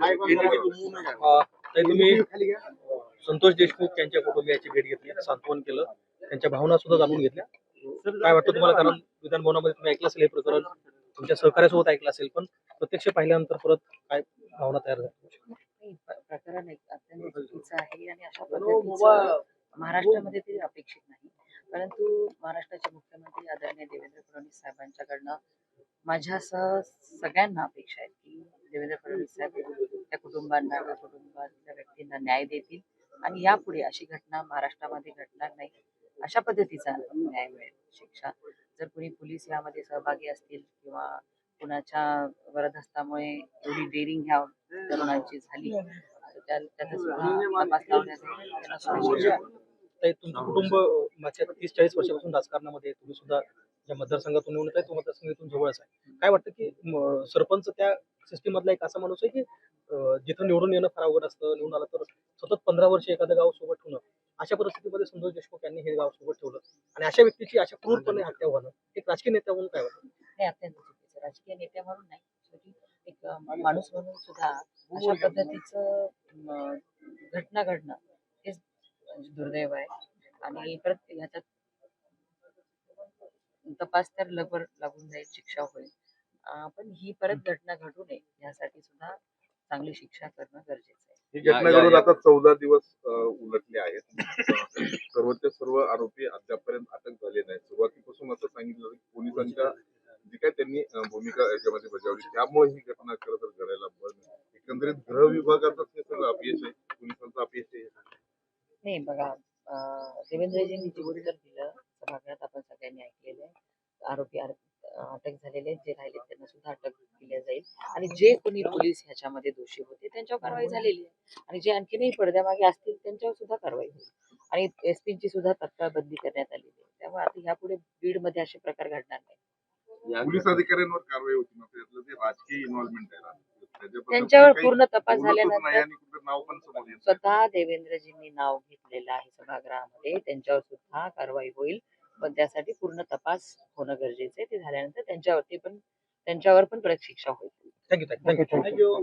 ताई, तुम्ही संतोष देशमुख यांच्या कुटुंबियाची भेट घेतली, सांत्वन केलं, त्यांच्या भावना सुद्धा जाणून घेतल्या. काय वाटतं तुम्हाला? कारण विधान भवनामध्ये तुम्ही ऐकलं असेल हे प्रकरण, तुमच्या सहकार्यासोबत ऐकलं असेल, पण प्रत्यक्ष पाहिल्यानंतर परत काय भावना तयार झाल्या? प्रकरण अत्यंत चुकीचं आहे आणि अशा पद्धतीचं महाराष्ट्रामध्ये तरी अपेक्षित नाही. परंतु महाराष्ट्राचे मुख्यमंत्री आदरणीय देवेंद्र फडणवीस साहेबांच्याकडनं माझ्यासह सगळ्यांना अपेक्षा आहे की देवेंद्र फडणवीस साहेब त्या कुटुंबांना, त्या कुटुंबातल्या व्यक्तींना न्याय देतील आणि यापुढे अशी घटना महाराष्ट्रामध्ये घडणार नाही, अशा पद्धतीचा न्याय मिळेल. शिक्षा जर कुणी पोलीस यामध्ये सहभागी असतील किंवा कुणाच्या वरदहस्तामुळे एवढी डेअरिंग ह्या तरुणांची झाली, त्याचा सुद्धा तपास लावण्यात येईल. त्यांना सुरक्षा ताई, तुमचं कुटुंब मागच्या 30-40 वर्षापासून राजकारणामध्ये आहे. तुम्ही सुद्धा ज्या मतदारसंघातून निवडत आहे तो मतदारसंघ इथून जवळच आहे. काय वाटतं की सरपंच त्या सिस्टीम मधला एक असा माणूस आहे की जिथं निवडून येणं फार अवघड असतं, निवडून आलं तर सतत 15 वर्ष एखादं गाव सोबत ठेवणं, अशा परिस्थितीमध्ये संतोष देशमुख यांनी हे गाव सोबत ठेवलं आणि अशा व्यक्तीची अशा क्रूरपणे हत्या होणं, एक राजकीय नेता म्हणून काय वाटतं? हे अत्यंत चुकीचं. राजकीय नेत्या म्हणून नाही, शेवटी एक माणूस म्हणून सुद्धा अशा पद्धतीचं घटना घडणं हे दुर्दैव आहे. आणि परत ह्याच्यात तपास तर लवकर लागून जाईल, शिक्षा होईल. पण ही परत घटना घडू नये यासाठी सुद्धा चांगली शिक्षा करणं गरजेचं आहे. ही घटना घडून आता 14 दिवस उलटले आहेत. सर्वच्या सर्व आरोपी अद्यापर्यंत अटक झाले नाही. सुरुवातीपासून असं सांगितलं की पोलिसांच्या जी काय त्यांनी भूमिका याच्यामध्ये बजावली त्यामुळे ही घटना खरं तर घडायला बंद. एकंदरीत गृह विभागाचंच हे सगळं अपयश आहे, पोलिसांचं अपयश आहे. नाही बघा, देवेंद्रजींनी जे उत्तर दिलं सभागृहात आपण सगळ्यांनी ऐकलेलं आहे. आरोपी अटक झालेले आहेत, जे राहिले त्यांना सुद्धा अटक केली जाईल आणि जे कोणी पोलीस ह्याच्यामध्ये दोषी होते त्यांच्यावर कारवाई झालेली आहे आणि जे आणखीनही पडद्यामागे असतील त्यांच्यावर सुद्धा कारवाई होईल आणि एसपीची सुद्धा तत्काळ बदली करण्यात आलेली आहे. त्यामुळे आता ह्यापुढे बीडमध्ये असे प्रकार घडणार नाही. पोलीस अधिकाऱ्यांवर कारवाई होती मात्र यातलं जे राजकीय इन्व्हॉल्वमेंट आहे त्यांच्यावर पूर्ण तपास झाल्यानंतर नाव पण समोर येतं. स्वतः देवेंद्रजींनी नाव घेतलेलं आहे सभागृहामध्ये, त्यांच्यावर सुद्धा कारवाई होईल. पण त्यासाठी पूर्ण तपास होणं गरजेचं आहे. ते झाल्यानंतर त्यांच्यावर पण परत शिक्षा होईल. थँक्यू.